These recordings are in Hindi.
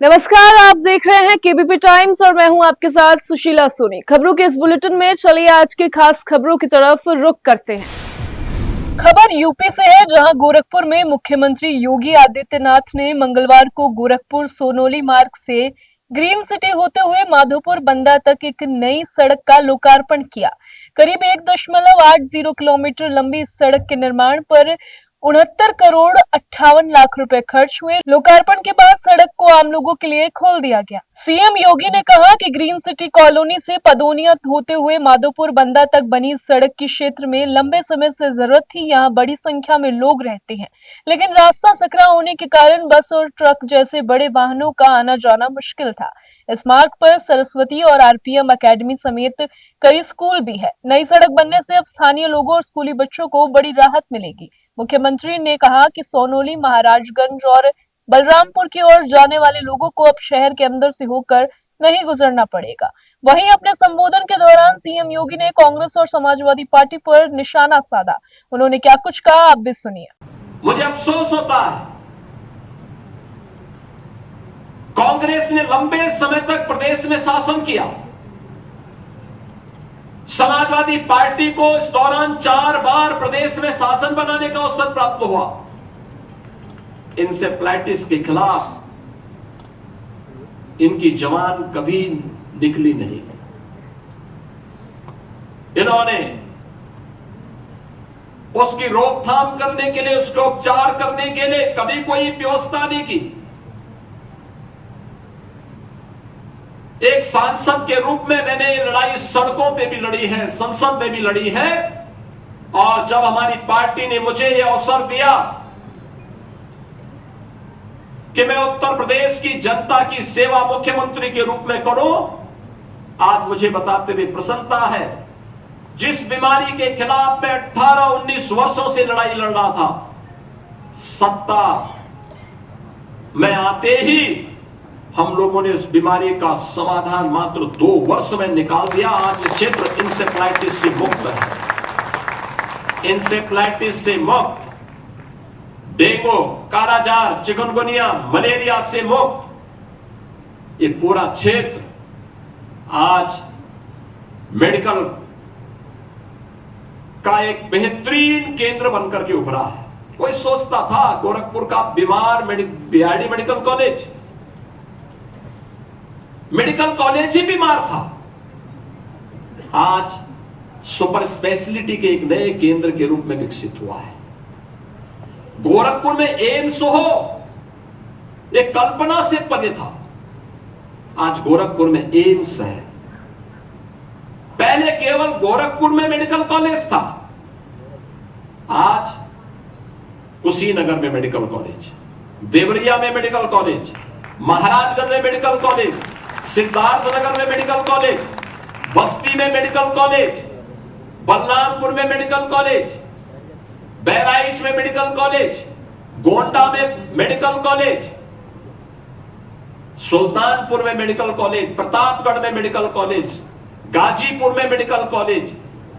नमस्कार, आप देख रहे हैं केबीपी टाइम्स और मैं हूं आपके साथ सुशीला सोनी। खबरों के इस बुलेटिन में चलिए आज के खास खबरों की तरफ रुख करते हैं। खबर यूपी से है, जहां गोरखपुर में मुख्यमंत्री योगी आदित्यनाथ ने मंगलवार को गोरखपुर सोनोली मार्ग से ग्रीन सिटी होते हुए माधोपुर बंदा तक एक नई सड़क का लोकार्पण किया। करीब 1.80 किलोमीटर लंबी इस सड़क के निर्माण पर 69 करोड़ 58 लाख रुपए खर्च हुए। लोकार्पण के बाद सड़क को आम लोगों के लिए खोल दिया गया। सीएम योगी ने कहा कि ग्रीन सिटी कॉलोनी से पदोनिया होते हुए माधोपुर बंदा तक बनी सड़क की क्षेत्र में लंबे समय से जरूरत थी। यहाँ बड़ी संख्या में लोग रहते हैं, लेकिन रास्ता सकरा होने के कारण बस और ट्रक जैसे बड़े वाहनों का आना जाना मुश्किल था। इस मार्ग पर सरस्वती और आरपीएम अकेडमी समेत कई स्कूल भी है। नई सड़क बनने से अब स्थानीय लोगों और स्कूली बच्चों को बड़ी राहत मिलेगी। मुख्यमंत्री ने कहा कि सोनोली, महाराजगंज और बलरामपुर की ओर जाने वाले लोगों को अब शहर के अंदर से होकर नहीं गुजरना पड़ेगा। वहीं अपने संबोधन के दौरान सीएम योगी ने कांग्रेस और समाजवादी पार्टी पर निशाना साधा। उन्होंने क्या कुछ कहा, आप भी सुनिए। मुझे अफसोस होता है, कांग्रेस ने लंबे समय तक प्रदेश में शासन किया। समाजवादी पार्टी को इस दौरान 4 बार प्रदेश में शासन बनाने का अवसर प्राप्त हुआ। इंसेफ्लाइटिस के खिलाफ इनकी जवान कभी निकली नहीं। इन्होंने उसकी रोकथाम करने के लिए, उसका उपचार करने के लिए कभी कोई व्यवस्था नहीं की। एक सांसद के रूप में मैंने ये लड़ाई सड़कों पे भी लड़ी है, संसद में भी लड़ी है। और जब हमारी पार्टी ने मुझे यह अवसर दिया कि मैं उत्तर प्रदेश की जनता की सेवा मुख्यमंत्री के रूप में करूं, आज मुझे बताते हुए प्रसन्नता है। जिस बीमारी के खिलाफ मैं 18-19 वर्षों से लड़ाई लड़ रहा था, सत्ता में आते ही हम लोगों ने उस बीमारी का समाधान मात्र 2 वर्ष में निकाल दिया। आज ये क्षेत्र इंसेफ्लाइटिस से मुक्त है। इंसेफ्लाइटिस से मुक्त, डेंगू, कालाजार, चिकनगुनिया, मलेरिया से मुक्त ये पूरा क्षेत्र आज मेडिकल का एक बेहतरीन केंद्र बनकर के उभरा है। कोई सोचता था गोरखपुर का बीमार बीआरडी मेडिकल कॉलेज ही बीमार था, आज सुपर स्पेशलिटी के एक नए केंद्र के रूप में विकसित हुआ है। गोरखपुर में एम्स हो, एक कल्पना से परे था। आज गोरखपुर में एम्स है। पहले केवल गोरखपुर में मेडिकल कॉलेज था, आज कुशीनगर में मेडिकल कॉलेज, देवरिया में मेडिकल कॉलेज, महाराजगंज में मेडिकल कॉलेज, सिद्धार्थनगर में मेडिकल कॉलेज, बस्ती में मेडिकल कॉलेज, बलरामपुर में मेडिकल कॉलेज, बहराइच में मेडिकल कॉलेज, गोंडा में मेडिकल कॉलेज, सुल्तानपुर में मेडिकल कॉलेज, प्रतापगढ़ में मेडिकल कॉलेज, गाजीपुर में मेडिकल कॉलेज,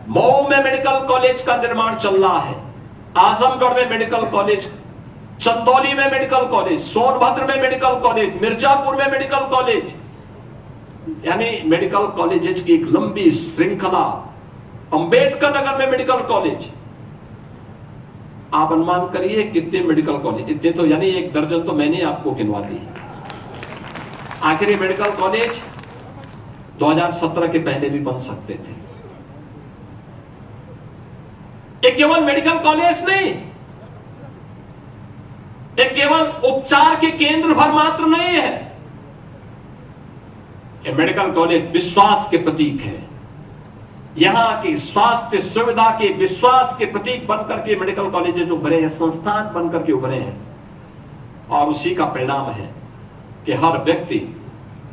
मऊ में मेडिकल कॉलेज का निर्माण चल रहा है, आजमगढ़ में मेडिकल कॉलेज, चंदौली में मेडिकल कॉलेज, सोनभद्र में मेडिकल कॉलेज, मिर्जापुर में मेडिकल कॉलेज, यानी मेडिकल कॉलेजेस की एक लंबी श्रृंखला। अंबेडकर नगर में मेडिकल कॉलेज, आप अनुमान करिए कितने मेडिकल कॉलेज, इतने तो यानी 1 दर्जन तो मैंने आपको गिनवा दी। आखिर ये मेडिकल कॉलेज 2017 के पहले भी बन सकते थे। ये केवल मेडिकल कॉलेज नहीं, ये केवल उपचार के केंद्र भर मात्र नहीं है। ये मेडिकल कॉलेज विश्वास के प्रतीक है। यहां की स्वास्थ्य सुविधा के विश्वास के प्रतीक बनकर के मेडिकल कॉलेजेस उभरे हैं, संस्थान बनकर के उभरे हैं। और उसी का परिणाम है कि हर व्यक्ति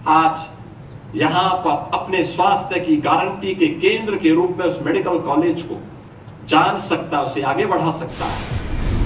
आज यहां पर अपने स्वास्थ्य की गारंटी के केंद्र के रूप में उस मेडिकल कॉलेज को जान सकता है, उसे आगे बढ़ा सकता है।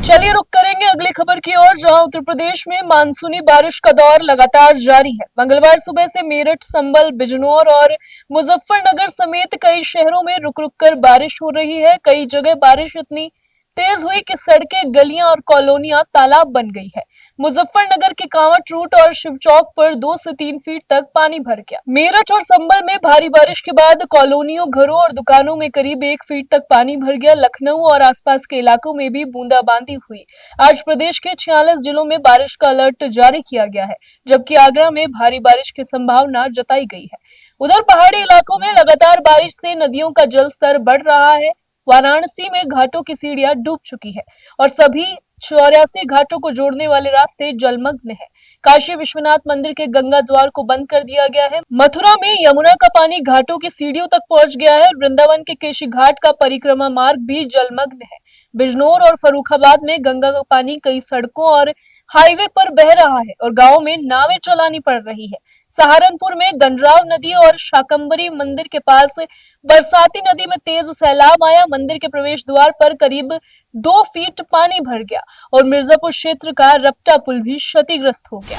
चलिए रुक करेंगे अगली खबर की ओर, जहां उत्तर प्रदेश में मानसूनी बारिश का दौर लगातार जारी है। मंगलवार सुबह से मेरठ, संभल, बिजनौर और मुजफ्फरनगर समेत कई शहरों में रुक रुक कर बारिश हो रही है। कई जगह बारिश इतनी तेज हुई कि सड़कें, गलियां और कॉलोनियां तालाब बन गई है। मुजफ्फरनगर के कांवट रूट और शिव चौक पर 2 से 3 फीट तक पानी भर गया। मेरठ और संभल में भारी बारिश के बाद कॉलोनियों, घरों और दुकानों में करीब 1 फीट तक पानी भर गया। लखनऊ और आसपास के इलाकों में भी बूंदाबांदी हुई। आज प्रदेश के 46 जिलों में बारिश का अलर्ट जारी किया गया है, जबकि आगरा में भारी बारिश की संभावना जताई गई है। उधर पहाड़ी इलाकों में लगातार बारिश से नदियों का जलस्तर बढ़ रहा है। वाराणसी में घाटों की सीढ़ियां डूब चुकी है और सभी 84 घाटों को जोड़ने वाले रास्ते जलमग्न है। काशी विश्वनाथ मंदिर के गंगा द्वार को बंद कर दिया गया है। मथुरा में यमुना का पानी घाटों की सीढ़ियों तक पहुंच गया है। वृंदावन के केशी घाट का परिक्रमा मार्ग भी जलमग्न है। बिजनौर और फर्रुखाबाद में गंगा का पानी कई सड़कों और हाईवे पर बह रहा है और गांवों में नावें चलानी पड़ रही है। सहारनपुर में गंडराव नदी और शाकंभरी मंदिर के पास बरसाती नदी में तेज सैलाब आया। मंदिर के प्रवेश द्वार पर करीब 2 फीट पानी भर गया और मिर्जापुर क्षेत्र का रपटा पुल भी क्षतिग्रस्त हो गया।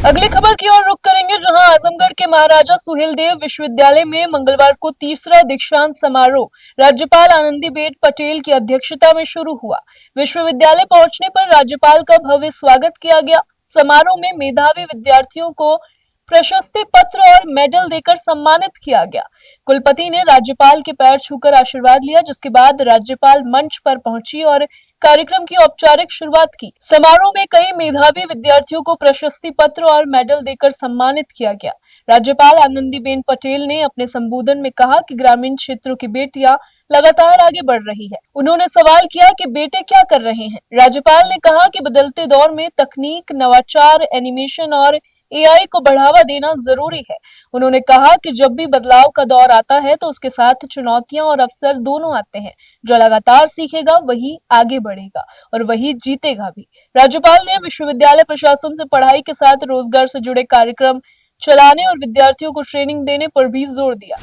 अगली खबर की ओर रुख करेंगे, जहां आजमगढ़ के महाराजा सुहेलदेव विश्वविद्यालय में मंगलवार को तीसरा दीक्षांत समारोह राज्यपाल आनंदीबेन पटेल की अध्यक्षता में शुरू हुआ। विश्वविद्यालय पहुंचने पर राज्यपाल का भव्य स्वागत किया गया। समारोह में मेधावी विद्यार्थियों को प्रशस्ति पत्र और मेडल देकर सम्मानित किया गया। कुलपति ने राज्यपाल के पैर छूकर आशीर्वाद लिया, जिसके बाद राज्यपाल मंच पर पहुंची और कार्यक्रम की औपचारिक शुरुआत की। समारोह में कई मेधावी विद्यार्थियों को प्रशस्ति पत्र और मेडल देकर सम्मानित किया गया। राज्यपाल आनंदीबेन पटेल ने अपने संबोधन में कहा कि ग्रामीण क्षेत्रों की बेटियां लगातार आगे बढ़ रही है। उन्होंने सवाल किया कि बेटे क्या कर रहे हैं। राज्यपाल ने कहा कि बदलते दौर में तकनीक, नवाचार, एनिमेशन और एआई को बढ़ावा देना जरूरी है। उन्होंने कहा कि जब भी बदलाव का दौर आता है तो उसके साथ चुनौतियां और अवसर दोनों आते हैं। जो लगातार सीखेगा वही आगे बढ़ेगा और वही जीतेगा भी। राज्यपाल ने विश्वविद्यालय प्रशासन से पढ़ाई के साथ रोजगार से जुड़े कार्यक्रम चलाने और विद्यार्थियों को ट्रेनिंग देने पर भी जोर दिया।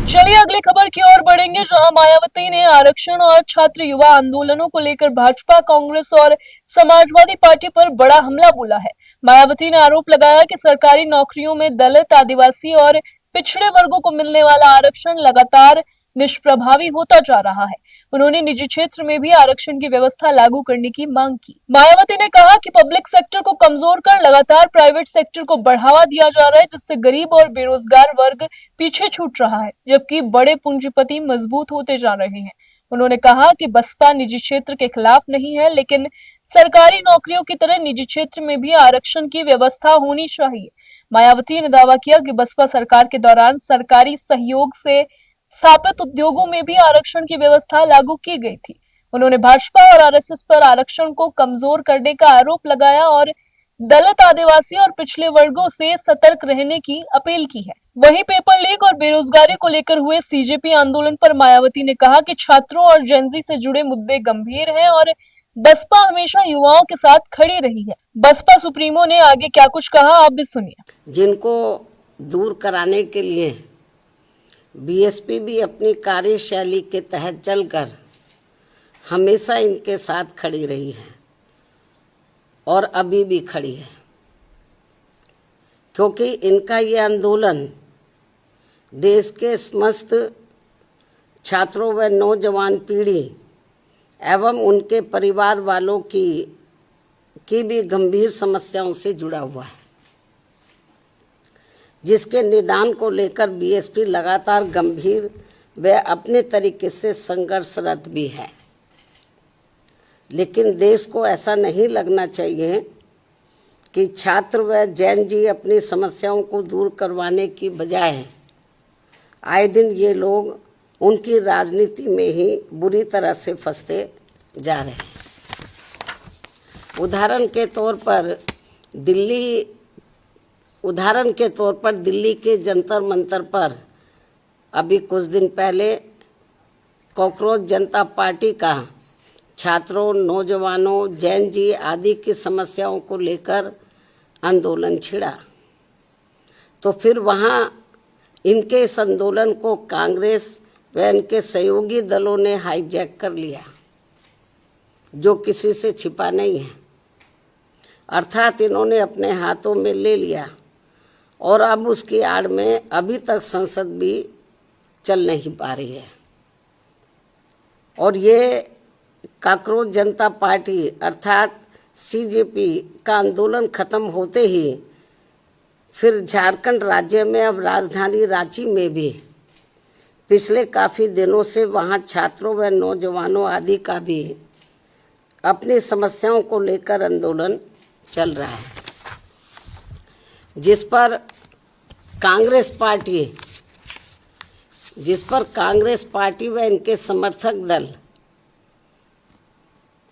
चलिए अगली खबर की ओर बढ़ेंगे, जहां मायावती ने आरक्षण और छात्र युवा आंदोलनों को लेकर भाजपा, कांग्रेस और समाजवादी पार्टी पर बड़ा हमला बोला है। मायावती ने आरोप लगाया कि सरकारी नौकरियों में दलित, आदिवासी और पिछड़े वर्गों को मिलने वाला आरक्षण लगातार निष्प्रभावी होता जा रहा है। उन्होंने निजी क्षेत्र में भी आरक्षण की व्यवस्था लागू करने की मांग की। मायावती ने कहा कि पब्लिक सेक्टर को कमजोर कर लगातार प्राइवेट सेक्टर को बढ़ावा दिया जा रहा है, जिससे गरीब और बेरोजगार वर्ग पीछे छूट रहा है, जबकि बड़े पूंजीपति मजबूत होते जा रहे हैं। उन्होंने कहा कि बसपा निजी क्षेत्र के खिलाफ नहीं है, लेकिन सरकारी नौकरियों की तरह निजी क्षेत्र में भी आरक्षण की व्यवस्था होनी चाहिए। मायावती ने दावा किया कि बसपा सरकार के दौरान सरकारी सहयोग से स्थापित उद्योगों में भी आरक्षण की व्यवस्था लागू की गई थी। उन्होंने भाजपा और आरएसएस पर आरक्षण को कमजोर करने का आरोप लगाया और दलित, आदिवासी और पिछले वर्गों से सतर्क रहने की अपील की है। वहीं पेपर लीक और बेरोजगारी को लेकर हुए सीजेपी आंदोलन पर मायावती ने कहा कि छात्रों और जेनजी से जुड़े मुद्दे गंभीर हैं और बसपा हमेशा युवाओं के साथ खड़ी रही है। बसपा सुप्रीमो ने आगे क्या कुछ कहा, आप भी सुनिए। जिनको दूर कराने के लिए बीएसपी भी अपनी कार्यशैली के तहत चलकर हमेशा इनके साथ खड़ी रही है और अभी भी खड़ी है, क्योंकि इनका ये आंदोलन देश के समस्त छात्रों व नौजवान पीढ़ी एवं उनके परिवार वालों की भी गंभीर समस्याओं से जुड़ा हुआ है, जिसके निदान को लेकर बीएसपी लगातार गंभीर व अपने तरीके से संघर्षरत भी है। लेकिन देश को ऐसा नहीं लगना चाहिए कि छात्र व जैन जी अपनी समस्याओं को दूर करवाने की बजाय आए दिन ये लोग उनकी राजनीति में ही बुरी तरह से फंसते जा रहे हैं। उदाहरण के तौर पर दिल्ली के जंतर मंतर पर अभी कुछ दिन पहले कॉकरोच जनता पार्टी का छात्रों, नौजवानों, जैन जी आदि की समस्याओं को लेकर आंदोलन छिड़ा, तो फिर वहाँ इनके इस आंदोलन को कांग्रेस व इनके सहयोगी दलों ने हाईजैक कर लिया, जो किसी से छिपा नहीं है। अर्थात इन्होंने अपने हाथों में ले लिया और अब उसकी आड़ में अभी तक संसद भी चल नहीं पा रही है। और ये कांकरोच जनता पार्टी अर्थात सीजेपी का आंदोलन खत्म होते ही फिर झारखंड राज्य में अब राजधानी रांची में भी पिछले काफ़ी दिनों से वहाँ छात्रों व नौजवानों आदि का भी अपनी समस्याओं को लेकर आंदोलन चल रहा है, जिस पर कांग्रेस पार्टी व इनके समर्थक दल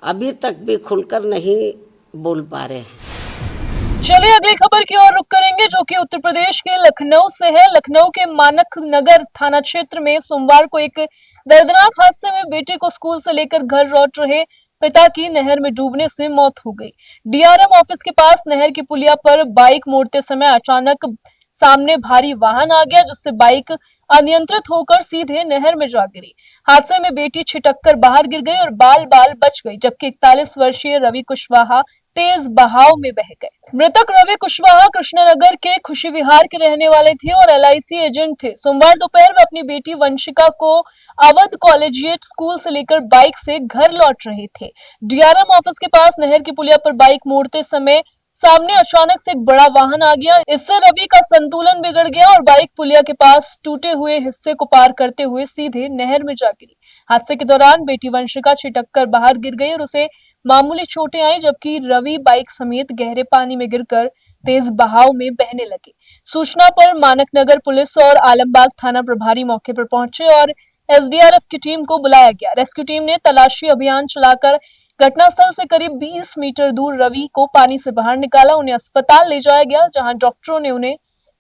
अभी तक भी खुलकर नहीं बोल पा रहे हैं। चलिए अगली खबर की ओर रुख करेंगे, जो कि उत्तर प्रदेश के लखनऊ से है। लखनऊ के मानक नगर थाना क्षेत्र में सोमवार को एक दर्दनाक हादसे में बेटे को स्कूल से लेकर घर लौट रहे पिता की नहर में डूबने से मौत हो गई। डीआरएम ऑफिस के पास नहर की पुलिया पर बाइक मोड़ते समय अचानक सामने भारी वाहन आ गया, जिससे बाइक अनियंत्रित होकर सीधे नहर में जा गिरी। हादसे में बेटी छिटककर बाहर गिर गई और बाल बाल बच गई, जबकि 41 वर्षीय रवि कुशवाहा तेज बहाव में बह गए। मृतक रवि कुशवाहा कृष्णनगर के खुशी विहार के रहने वाले थे और एलआईसी एजेंट थे। सोमवार दोपहर वे अपनी बेटी वंशिका को अवध कॉलेजिएट स्कूल से लेकर बाइक से घर लौट रहे थे। डीआरएम ऑफिस के पास नहर की पुलिया पर बाइक मोड़ते समय सामने अचानक से एक बड़ा वाहन आ गया। इससे रवि का संतुलन बिगड़ गया और बाइक पुलिया के पास टूटे हुए हिस्से को पार करते हुए सीधे नहर में जा गिरी। हादसे के दौरान बेटी वंशिका छिटककर बाहर गिर गई और उसे मामूली चोटें आई, जबकि रवि बाइक समेत गहरे पानी में गिरकर तेज बहाव में बहने लगे। सूचना पर मानक नगर पुलिस और आलमबाग थाना प्रभारी मौके पर पहुंचे और एसडीआरएफ की टीम को बुलाया गया। रेस्क्यू टीम ने तलाशी अभियान चलाकर घटनास्थल से करीब 20 मीटर दूर रवि को पानी से बाहर निकाला। उन्हें अस्पताल ले जाया गया, जहां डॉक्टरों ने उन्हें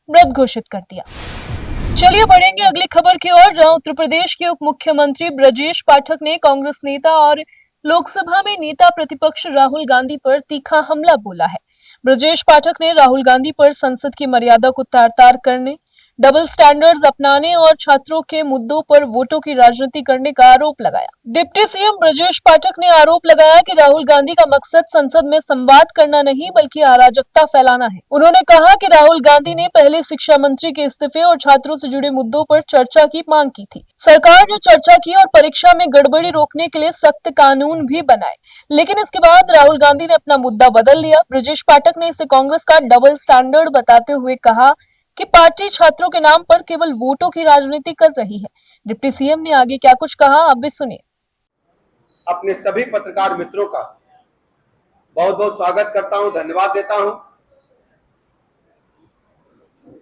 मृत घोषित कर दिया। चलिए बढ़ेंगे अगली खबर की ओर, जहां उत्तर प्रदेश के उप मुख्यमंत्री ब्रजेश पाठक ने कांग्रेस नेता और लोकसभा में नेता प्रतिपक्ष राहुल गांधी पर तीखा हमला बोला है। ब्रजेश पाठक ने राहुल गांधी पर संसद की मर्यादा को तार-तार करने, डबल स्टैंडर्ड्स अपनाने और छात्रों के मुद्दों पर वोटों की राजनीति करने का आरोप लगाया। डिप्टी सीएम ब्रजेश पाठक ने आरोप लगाया कि राहुल गांधी का मकसद संसद में संवाद करना नहीं बल्कि अराजकता फैलाना है। उन्होंने कहा कि राहुल गांधी ने पहले शिक्षा मंत्री के इस्तीफे और छात्रों से जुड़े मुद्दों पर चर्चा की मांग की थी। सरकार ने चर्चा की और परीक्षा में गड़बड़ी रोकने के लिए सख्त कानून भी बनाए, लेकिन इसके बाद राहुल गांधी ने अपना मुद्दा बदल लिया। ब्रजेश पाठक ने इसे कांग्रेस का डबल स्टैंडर्ड बताते हुए कहा कि पार्टी छात्रों के नाम पर केवल वोटों की राजनीति कर रही है। डिप्टी सीएम ने आगे क्या कुछ कहा, अब भी सुनिए। अपने सभी पत्रकार मित्रों का बहुत बहुत स्वागत करता हूं, धन्यवाद देता हूं।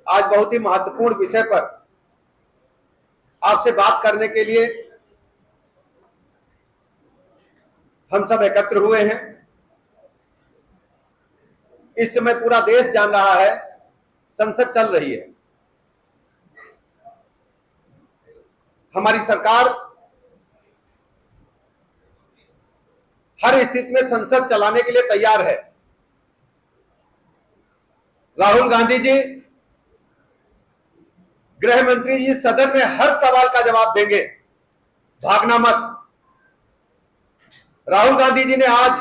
आज बहुत ही महत्वपूर्ण विषय पर आपसे बात करने के लिए हम सब एकत्र हुए हैं। इस समय पूरा देश जान रहा है संसद चल रही है। हमारी सरकार हर स्थिति में संसद चलाने के लिए तैयार है। राहुल गांधी जी, गृह मंत्री जी सदन में हर सवाल का जवाब देंगे, भागना मत। राहुल गांधी जी ने आज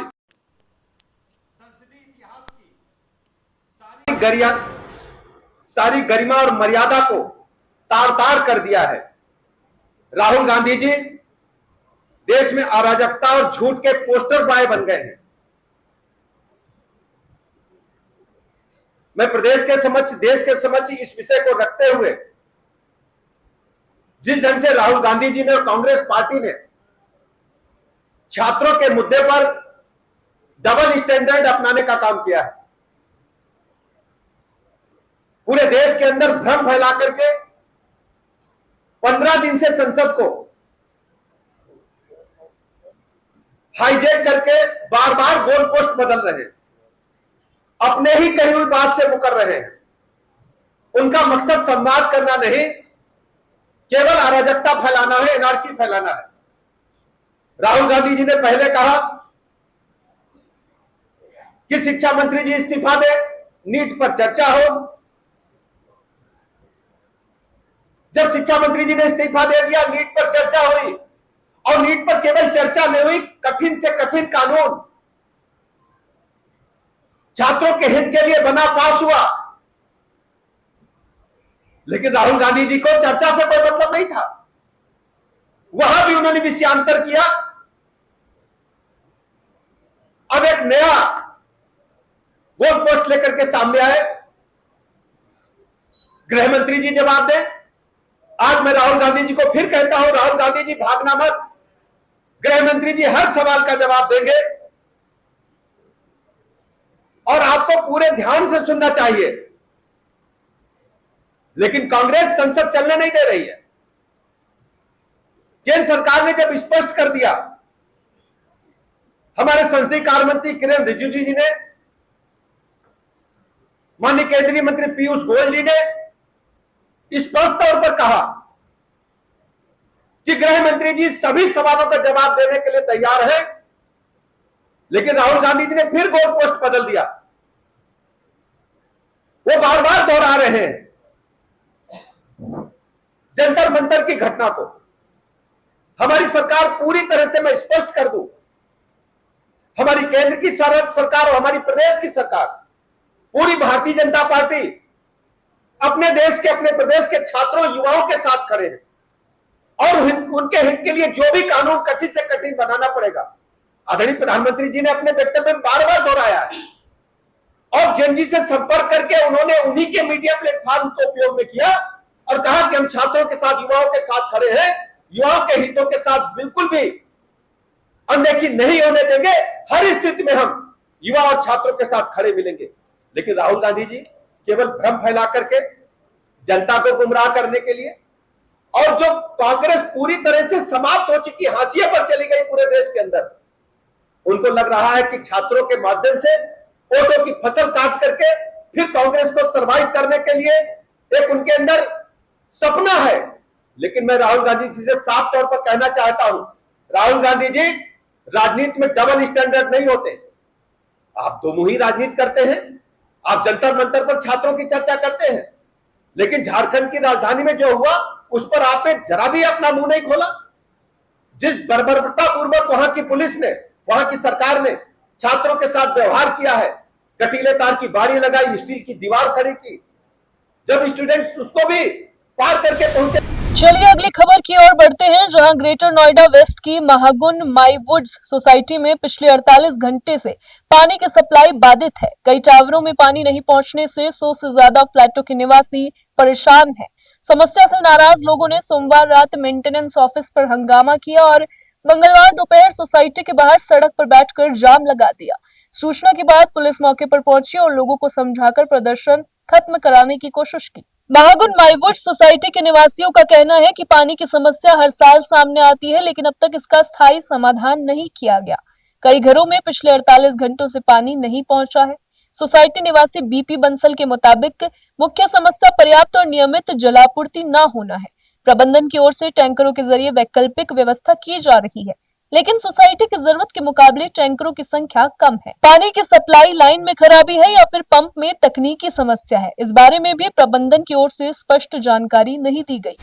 संसदीय इतिहास की सारी गरिमा और मर्यादा को तार-तार कर दिया है। राहुल गांधी जी देश में अराजकता और झूठ के पोस्टर बॉय बन गए हैं। मैं प्रदेश के समक्ष, देश के समक्ष इस विषय को रखते हुए जिस ढंग से राहुल गांधी जी ने और कांग्रेस पार्टी ने छात्रों के मुद्दे पर डबल स्टैंडर्ड अपनाने का काम किया है, पूरे देश के अंदर भ्रम फैला करके 15 दिन से संसद को हाईजैक करके बार बार गोल पोस्ट बदल रहे हैं, अपने ही कही हुई बात से मुकर रहे हैं। उनका मकसद संवाद करना नहीं, केवल अराजकता फैलाना है, एनार्की फैलाना है। राहुल गांधी जी ने पहले कहा कि शिक्षा मंत्री जी इस्तीफा दे, नीट पर चर्चा हो। जब शिक्षा मंत्री जी ने इस्तीफा दे दिया, नीट पर चर्चा हुई और नीट पर केवल चर्चा नहीं हुई, कठिन से कठिन कानून छात्रों के हित के लिए बना, पास हुआ। लेकिन राहुल गांधी जी को चर्चा से कोई मतलब नहीं था। वहां भी उन्होंने विषयांतर किया एक नया गोल पोस्ट लेकर के सामने आए। गृह मंत्री जी जवाब दें। आज मैं राहुल गांधी जी को फिर कहता हूं, राहुल गांधी जी भागना मत। गृह मंत्री जी हर सवाल का जवाब देंगे और आपको पूरे ध्यान से सुनना चाहिए। लेकिन कांग्रेस संसद चलने नहीं दे रही है। केंद्र सरकार ने जब स्पष्ट कर दिया, हमारे संसदीय कार्य मंत्री किरेन रिजिजू जी ने, माननीय केंद्रीय मंत्री पीयूष गोयल जी ने स्पष्ट तौर पर कहा कि गृह मंत्री जी सभी सवालों का जवाब देने के लिए तैयार है। लेकिन राहुल गांधी जी ने फिर गोल पोस्ट बदल दिया। वो बार बार दोहरा रहे हैं जंतर मंतर की घटना को। हमारी सरकार पूरी तरह से, मैं स्पष्ट कर दूं, हमारी केंद्र की सरकार और हमारी प्रदेश की सरकार, पूरी भारतीय जनता पार्टी अपने देश के, अपने प्रदेश के छात्रों युवाओं के साथ खड़े हैं और उनके हित के लिए जो भी कानून कठिन से कठिन बनाना पड़ेगा, आदरणीय प्रधानमंत्री जी ने अपने वक्तव्य में बार बार दोहराया है। और जेनजी से संपर्क करके उन्होंने उन्हीं के मीडिया प्लेटफॉर्म को उपयोग में किया और कहा कि हम छात्रों के साथ, युवाओं के साथ खड़े हैं, युवाओं के हितों के साथ बिल्कुल भी अनदेखी नहीं होने देंगे, हर स्थिति में हम युवा और छात्रों के साथ खड़े मिलेंगे। लेकिन राहुल गांधी जी केवल भ्रम फैला करके जनता को गुमराह करने के लिए, और जो कांग्रेस पूरी तरह से समाप्त हो चुकी, हाशिए पर चली गई पूरे देश के अंदर, उनको लग रहा है कि छात्रों के माध्यम से वोटों की फसल काट करके फिर कांग्रेस को सर्वाइव करने के लिए एक उनके अंदर सपना है। लेकिन मैं राहुल गांधी जी से साफ तौर पर कहना चाहता हूं, राहुल गांधी जी, राजनीति में डबल स्टैंडर्ड नहीं होते। आप दोमुही राजनीति करते हैं, आप जंतर मंतर पर छात्रों की चर्चा करते हैं, लेकिन झारखंड की राजधानी में जो हुआ उस पर आपने जरा भी अपना मुंह नहीं खोला। जिस बर्बरता पूर्वक वहां की पुलिस ने, वहां की सरकार ने छात्रों के साथ व्यवहार किया है, कटीले तार की बाड़ी लगाई, स्टील की दीवार खड़ी की, जब स्टूडेंट्स उसको भी पार करके पहुंचे। चलिए अगली खबर की ओर बढ़ते हैं, जहां ग्रेटर नोएडा वेस्ट की महागुन माईवुड्स सोसाइटी में पिछले 48 घंटे से पानी की सप्लाई बाधित है। कई टावरों में पानी नहीं पहुंचने से 100 से ज्यादा फ्लैटों के निवासी परेशान हैं। समस्या से नाराज लोगों ने सोमवार रात मेंटेनेंस ऑफिस पर हंगामा किया और मंगलवार दोपहर सोसाइटी के बाहर सड़क पर बैठकर जाम लगा दिया। सूचना के बाद पुलिस मौके पर पहुंची और लोगों को समझाकर प्रदर्शन खत्म कराने की कोशिश की। महागुन माईवुड सोसाइटी के निवासियों का कहना है कि पानी की समस्या हर साल सामने आती है, लेकिन अब तक इसका स्थायी समाधान नहीं किया गया। कई घरों में पिछले 48 घंटों से पानी नहीं पहुंचा है। सोसाइटी निवासी बीपी बंसल के मुताबिक मुख्य समस्या पर्याप्त और नियमित जलापूर्ति न होना है। प्रबंधन की ओर से टैंकरों के जरिए वैकल्पिक व्यवस्था की जा रही है, लेकिन सोसाइटी की जरूरत के मुकाबले टैंकरों की संख्या कम है। पानी की सप्लाई लाइन में खराबी है या फिर पंप में तकनीकी समस्या है, इस बारे में भी प्रबंधन की ओर से स्पष्ट जानकारी नहीं दी गई।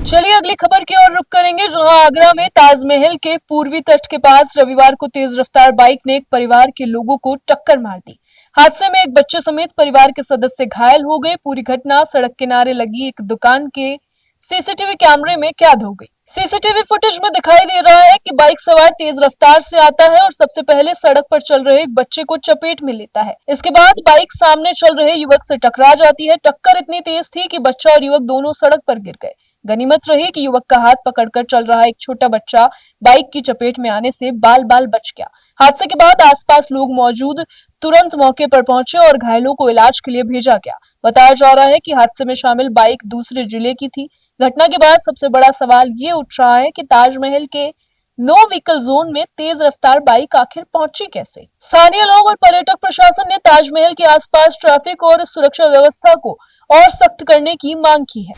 चलिए अगली खबर की ओर रुख करेंगे, जहां आगरा में ताजमहल के पूर्वी तट के पास रविवार को तेज रफ्तार बाइक ने एक परिवार के लोगों को टक्कर मार दी। हादसे में एक बच्चे समेत परिवार के सदस्य घायल हो गए। पूरी घटना सड़क किनारे लगी एक दुकान के सीसीटीवी कैमरे में कैद हो गई। सीसीटीवी फुटेज में दिखाई दे रहा है कि बाइक सवार तेज रफ्तार से आता है और सबसे पहले सड़क पर चल रहे एक बच्चे को चपेट में लेता है। इसके बाद बाइक सामने चल रहे युवक से टकरा जाती है। टक्कर इतनी तेज थी कि बच्चा और युवक दोनों सड़क पर गिर गए। गनीमत रही कि युवक का हाथ पकड़कर चल रहा एक छोटा बच्चा बाइक की चपेट में आने से बाल बाल बच गया। हादसे के बाद आसपास लोग मौजूद तुरंत मौके पर पहुंचे और घायलों को इलाज के लिए भेजा गया। बताया जा रहा है कि हादसे में शामिल बाइक दूसरे जिले की थी। घटना के बाद सबसे बड़ा सवाल ये उठ रहा है कि ताजमहल के नो व्हीकल जोन में तेज रफ्तार बाइक आखिर पहुंची कैसे। स्थानीय लोग और पर्यटक प्रशासन ने ताजमहल के आसपास ट्रैफिक और सुरक्षा व्यवस्था को और सख्त करने की मांग की है।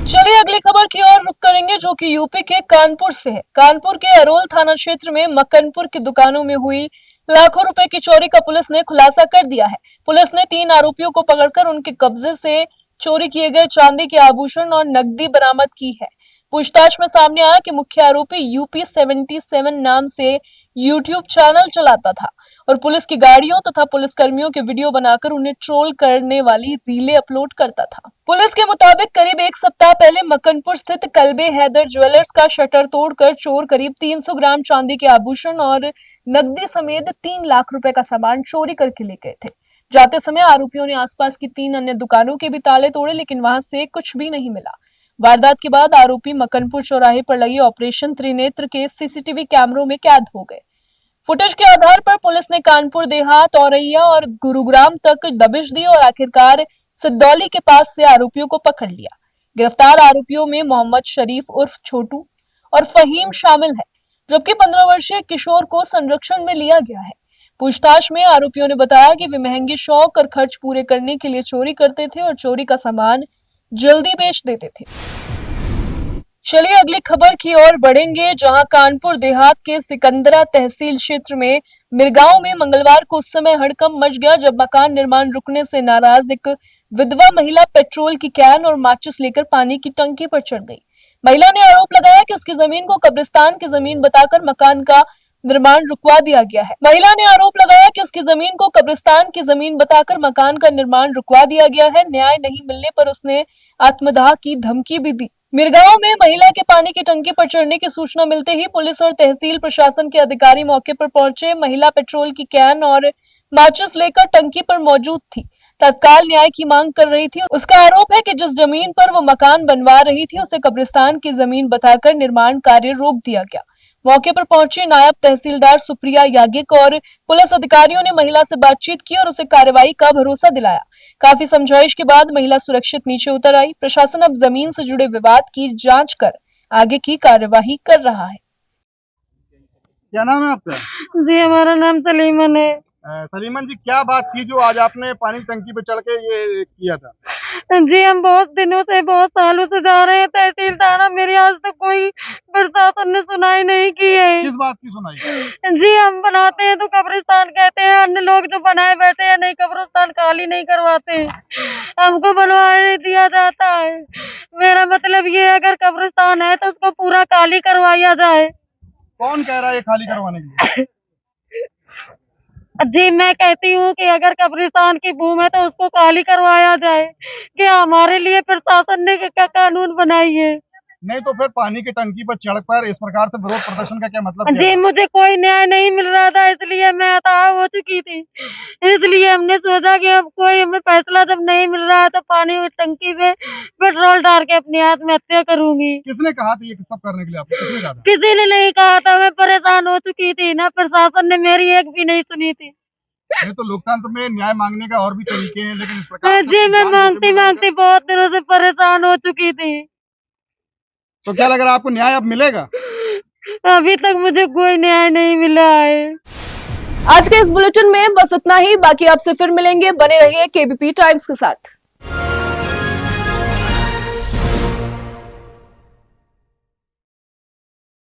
चलिए अगली खबर की ओर रुख करेंगे, जो कि यूपी के कानपुर से है। कानपुर के अरोल थाना क्षेत्र में मक्कनपुर की दुकानों में हुई लाखों रुपए की चोरी का पुलिस ने खुलासा कर दिया है। पुलिस ने 3 आरोपियों को पकड़कर उनके कब्जे से चोरी किए गए चांदी के आभूषण और नकदी बरामद की है। पूछताछ में सामने आया कि मुख्य आरोपी यूपी 77 नाम से यूट्यूब चैनल चलाता था और पुलिस की गाड़ियों तथा पुलिस कर्मियों के वीडियो बनाकर उन्हें ट्रोल करने वाली रीलें अपलोड करता था। पुलिस के मुताबिक करीब एक सप्ताह पहले मक्कनपुर स्थित कल्बे हैदर ज्वेलर्स का शटर तोड़कर चोर करीब 300 ग्राम चांदी के आभूषण और नकदी समेत 3 लाख रुपए का सामान चोरी करके ले गए थे। जाते समय आरोपियों ने आसपास की 3 अन्य दुकानों के भी ताले तोड़े, लेकिन वहां से कुछ भी नहीं मिला। वारदात के बाद आरोपी मक्कनपुर चौराहे पर लगी ऑपरेशन त्रिनेत्र के सीसीटीवी कैमरों में कैद हो गए। फुटेज के आधार पर पुलिस ने कानपुर देहात, औरैया और गुरुग्राम तक दबिश दी और आखिरकार सिद्धौली के पास से आरोपियों को पकड़ लिया। गिरफ्तार आरोपियों में मोहम्मद शरीफ उर्फ छोटू और फहीम शामिल है, जबकि 15 वर्षीय किशोर को संरक्षण में लिया गया है। पूछताछ में आरोपियों ने बताया कि वे महंगे शौक और खर्च पूरे करने के लिए चोरी करते थे और चोरी का सामान जल्दी बेच देते थे। चलिए अगली खबर की ओर बढ़ेंगे, जहां कानपुर देहात के सिकंदरा तहसील क्षेत्र में मिरगांव में मंगलवार को उस समय हड़कंप मच गया जब मकान निर्माण रुकने से नाराज एक विधवा महिला पेट्रोल की कैन और माचिस लेकर पानी की टंकी पर चढ़ गई। महिला ने आरोप लगाया कि उसकी जमीन को कब्रिस्तान की जमीन बताकर मकान का निर्माण रुकवा दिया गया है। महिला ने आरोप लगाया कि उसकी जमीन को कब्रिस्तान की जमीन बताकर मकान का निर्माण रुकवा दिया गया है। न्याय नहीं मिलने पर उसने आत्मदाह की धमकी भी दी। मिरगांव में महिला के पानी की टंकी पर चढ़ने की सूचना मिलते ही पुलिस और तहसील प्रशासन के अधिकारी मौके पर पहुंचे। महिला पेट्रोल की कैन और माचिस लेकर टंकी पर मौजूद थी, तत्काल न्याय की मांग कर रही थी। उसका आरोप है कि जिस जमीन पर वो मकान बनवा रही थी उसे कब्रिस्तान की जमीन बताकर निर्माण कार्य रोक दिया गया। मौके पर पहुंची नायब तहसीलदार सुप्रिया यागिक और पुलिस अधिकारियों ने महिला से बातचीत की और उसे कार्रवाई का भरोसा दिलाया। काफी समझाइश के बाद महिला सुरक्षित नीचे उतर आई। प्रशासन अब जमीन से जुड़े विवाद की जांच कर आगे की कार्यवाही कर रहा है। क्या नाम है आपका? जी हमारा नाम सलीमन है। सलीमन जी, क्या बात थी जो आज आपने पानी की टंकी पे चढ़ के ये किया था? जी हम बहुत दिनों से, बहुत सालों से जा रहे हैं तहसील थाना, मेरी आज तक कोई प्रशासन ने सुनाई नहीं की है। किस बात की सुनाई? जी हम बनाते हैं तो कब्रिस्तान कहते हैं, अन्य लोग जो बनाए बैठे हैं नहीं, कब्रिस्तान खाली नहीं करवाते, हमको बनवाने दिया जाता है। मेरा मतलब ये है अगर कब्रिस्तान है तो उसको पूरा खाली करवाया जाए। कौन कह रहा है ये खाली करवाने के लिए? जी मैं कहती हूँ कि अगर कब्रिस्तान की भूमि है तो उसको खाली करवाया जाए। कि हमारे लिए प्रशासन ने क्या कानून बनाई है? नहीं तो फिर पानी की टंकी पर चढ़कर इस प्रकार से विरोध प्रदर्शन का क्या मतलब? जी मुझे कोई न्याय नहीं मिल रहा था, इसलिए मैं हताश हो चुकी थी। इसलिए हमने सोचा कि अब कोई हमें फैसला जब नहीं मिल रहा है तो पानी की टंकी पे पेट्रोल डाल के अपनी आत्महत्या करूंगी। किसने कहा था ये सब करने के लिए आपको? किसने कहा था? किसी ने नहीं कहा था, मैं परेशान हो चुकी थी ना, प्रशासन ने मेरी एक भी नहीं सुनी थी। नहीं तो लोकतंत्र में न्याय मांगने का और भी तरीके हैं, लेकिन इस प्रकार जी मैं मांगती मांगती बहुत दिनों से परेशान हो चुकी थी। तो क्या लग रहा है आपको न्याय अब मिलेगा? अभी तक मुझे कोई न्याय नहीं मिला है। आज के इस बुलेटिन में बस इतना ही। बाकी आपसे फिर मिलेंगे, बने रहिए केबीपी टाइम्स के साथ।